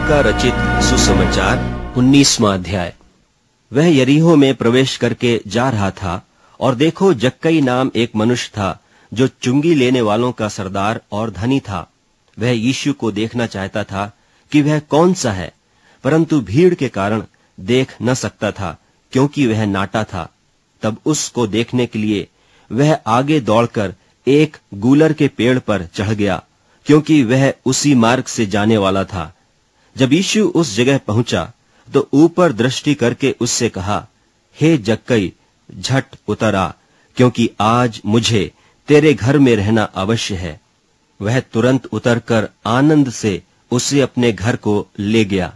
का रचित सुसमाचार 19वां अध्याय। वह यरीहो में प्रवेश करके जा रहा था, और देखो जक्कई नाम एक मनुष्य था जो चुंगी लेने वालों का सरदार और धनी था। वह यीशु को देखना चाहता था कि वह कौन सा है, परंतु भीड़ के कारण देख न सकता था, क्योंकि वह नाटा था। तब उसको देखने के लिए वह आगे दौड़कर एक गूलर के पेड़ पर चढ़ गया, क्योंकि वह उसी मार्ग से जाने वाला था। जब यीशु उस जगह पहुंचा तो ऊपर दृष्टि करके उससे कहा, हे जक्कई, झट उतर आ, क्योंकि आज मुझे तेरे घर में रहना अवश्य है। वह तुरंत उतरकर आनंद से उसे अपने घर को ले गया।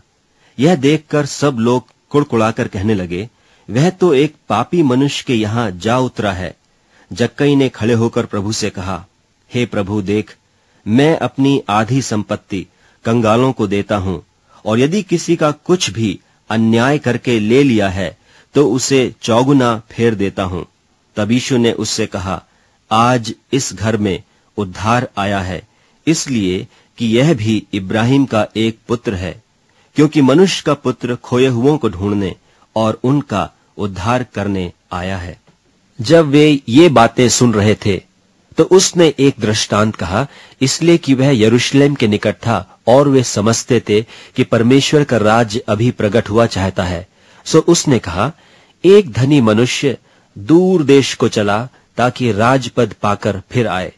यह देखकर सब लोग कुड़कुड़ाकर कहने लगे, वह तो एक पापी मनुष्य के यहाँ जा उतरा है। जक्कई ने खड़े होकर प्रभु से कहा, हे प्रभु, देख, मैं अपनी आधी संपत्ति कंगालों को देता हूं, और यदि किसी का कुछ भी अन्याय करके ले लिया है तो उसे चौगुना फेर देता हूं। तब यीशु ने उससे कहा, आज इस घर में उद्धार आया है, इसलिए कि यह भी इब्राहिम का एक पुत्र है, क्योंकि मनुष्य का पुत्र खोए हुओं को ढूंढने और उनका उद्धार करने आया है। जब वे ये बातें सुन रहे थे तो उसने एक दृष्टांत कहा, इसलिए कि वह यरूशलेम के निकट था और वे समझते थे कि परमेश्वर का राज्य अभी प्रकट हुआ चाहता है। सो उसने कहा, एक धनी मनुष्य दूर देश को चला ताकि राजपद पाकर फिर आए,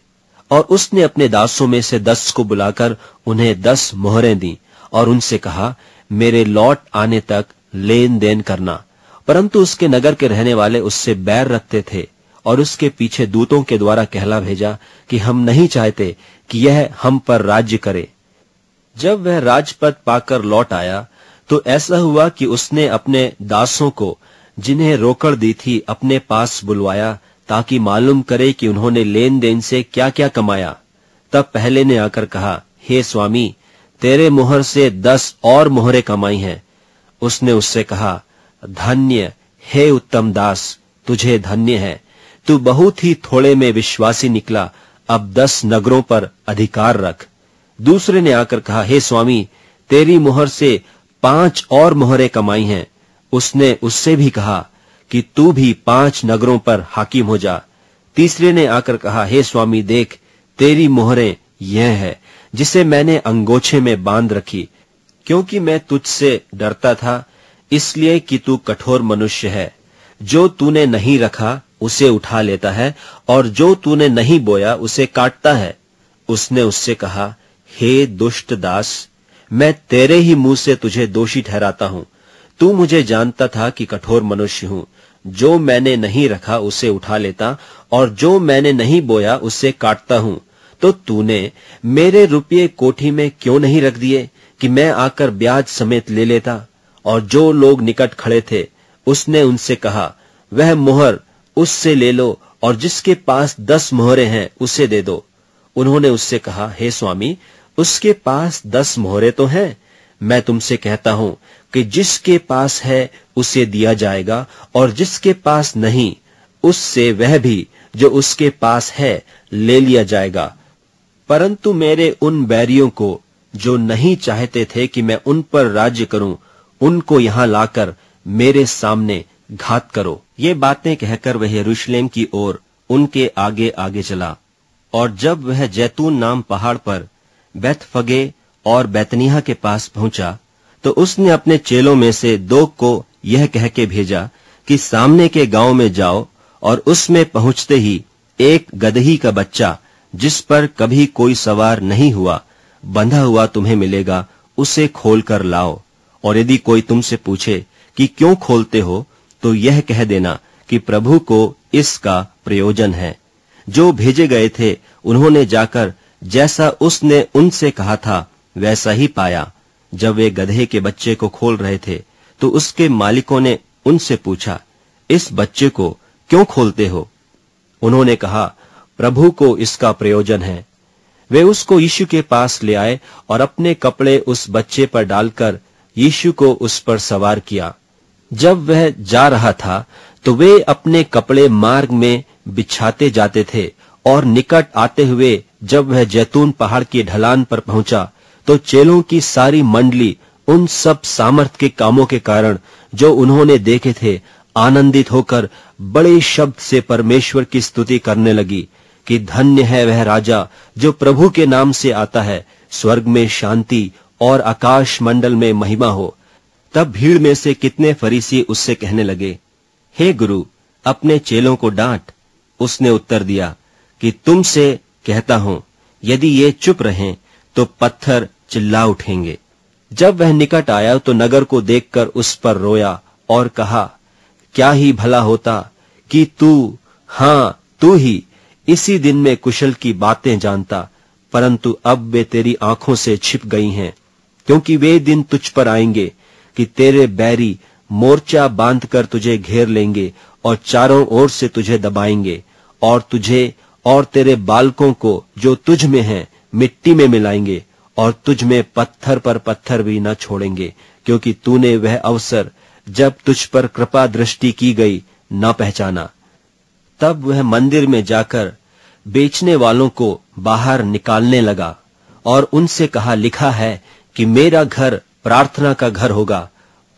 और उसने अपने दासों में से 10 को बुलाकर उन्हें 10 मोहरें दी और उनसे कहा, मेरे लौट आने तक लेन देन करना। परंतु उसके नगर के रहने वाले उससे बैर रखते थे और उसके पीछे दूतों के द्वारा कहला भेजा कि हम नहीं चाहते कि यह हम पर राज्य करे। जब वह राजपद पाकर लौट आया तो ऐसा हुआ कि उसने अपने दासों को, जिन्हें रोकड़ दी थी, अपने पास बुलवाया ताकि मालूम करे कि उन्होंने लेन देन से क्या क्या कमाया। तब पहले ने आकर कहा, हे स्वामी, तेरे मुहर से 10 और मोहरें कमाई हैं। उसने उससे कहा, धन्य हे उत्तम दास, तुझे धन्य है, तू बहुत ही थोड़े में विश्वासी निकला, अब 10 नगरों पर अधिकार रख। दूसरे ने आकर कहा, हे स्वामी, तेरी मुहर से 5 और मोहरें कमाई हैं। उसने उससे भी कहा कि तू भी 5 नगरों पर हाकिम हो जा। तीसरे ने आकर कहा, हे स्वामी, देख, तेरी मोहरें यह है जिसे मैंने अंगोछे में बांध रखी, क्योंकि मैं तुझसे डरता था, इसलिए कि तू कठोर मनुष्य है। जो तूने नहीं रखा उसे उठा लेता है, और जो तूने नहीं बोया उसे काटता है। उसने उससे कहा, हे दुष्ट दास, मैं तेरे ही मुंह से तुझे दोषी ठहराता हूं। तू मुझे जानता था कि कठोर मनुष्य हूं। जो मैंने नहीं रखा उसे उठा लेता, और जो मैंने नहीं बोया उसे काटता हूं। तो तूने मेरे रुपये कोठी में क्यों नहीं रख दिए कि मैं आकर ब्याज समेत ले लेता? और जो लोग निकट खड़े थे, उसने उनसे कहा, वह मोहर उससे ले लो, और जिसके पास 10 मोहरें हैं उसे दे दो। उन्होंने उससे कहा, हे स्वामी, उसके पास 10 मोहरें तो हैं। मैं तुमसे कहता हूं कि जिसके पास है उसे दिया जाएगा, और जिसके पास नहीं, उससे वह भी जो उसके पास है ले लिया जाएगा। परंतु मेरे उन बैरियों को, जो नहीं चाहते थे कि मैं उन पर राज्य करूं, उनको यहां लाकर मेरे सामने घात करो। ये बातें कहकर वह यरूशलेम की ओर उनके आगे आगे चला। और जब वह जैतून नाम पहाड़ पर बैतफगे और बैतनिय्याह के पास पहुंचा तो उसने अपने चेलों में से 2 को यह कह के भेजा कि सामने के गांव में जाओ, और उसमें पहुंचते ही एक गदही का बच्चा, जिस पर कभी कोई सवार नहीं हुआ, बंधा हुआ तुम्हें मिलेगा, उसे खोल कर लाओ। और यदि कोई तुमसे पूछे कि क्यों खोलते हो, तो यह कह देना कि प्रभु को इसका प्रयोजन है। जो भेजे गए थे उन्होंने जाकर जैसा उसने उनसे कहा था वैसा ही पाया। जब वे गधे के बच्चे को खोल रहे थे तो उसके मालिकों ने उनसे पूछा, इस बच्चे को क्यों खोलते हो? उन्होंने कहा, प्रभु को इसका प्रयोजन है। वे उसको यीशु के पास ले आए और अपने कपड़े उस बच्चे पर डालकर यीशु को उस पर सवार किया। जब वह जा रहा था तो वे अपने कपड़े मार्ग में बिछाते जाते थे, और निकट आते हुए जब वह जैतून पहाड़ की ढलान पर पहुंचा तो चेलों की सारी मंडली उन सब सामर्थ के कामों के कारण जो उन्होंने देखे थे, आनंदित होकर बड़े शब्द से परमेश्वर की स्तुति करने लगी कि धन्य है वह राजा जो प्रभु के नाम से आता है, स्वर्ग में शांति और आकाश मंडल में महिमा हो। तब भीड़ में से कितने फरीसी उससे कहने लगे, हे गुरु, अपने चेलों को डांट। उसने उत्तर दिया कि तुमसे कहता हूं, यदि ये चुप रहें तो पत्थर चिल्ला उठेंगे। जब वह निकट आया तो नगर को देखकर उस पर रोया और कहा, क्या ही भला होता कि तू ही इसी दिन में कुशल की बातें जानता, परंतु अब वे तेरी आंखों से छिप गई हैं, क्योंकि वे दिन तुझ पर आएंगे कि तेरे बैरी मोर्चा बांधकर तुझे घेर लेंगे और चारों ओर से तुझे दबाएंगे और तुझे और तेरे बालकों को जो तुझ में हैं मिट्टी में मिलाएंगे और तुझ में पत्थर पर पत्थर भी न छोड़ेंगे, क्योंकि तूने वह अवसर जब तुझ पर कृपा दृष्टि की गई न पहचाना। तब वह मंदिर में जाकर बेचने वालों को बाहर निकालने लगा और उनसे कहा, लिखा है कि मेरा घर प्रार्थना का घर होगा,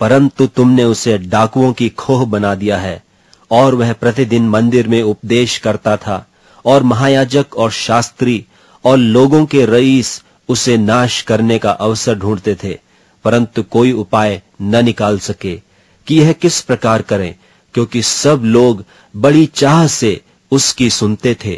परंतु तुमने उसे डाकुओं की खोह बना दिया है। और वह प्रतिदिन मंदिर में उपदेश करता था और महायाजक और शास्त्री और लोगों के रईस उसे नाश करने का अवसर ढूंढते थे, परंतु कोई उपाय न निकाल सके कि यह किस प्रकार करें, क्योंकि सब लोग बड़ी चाह से उसकी सुनते थे।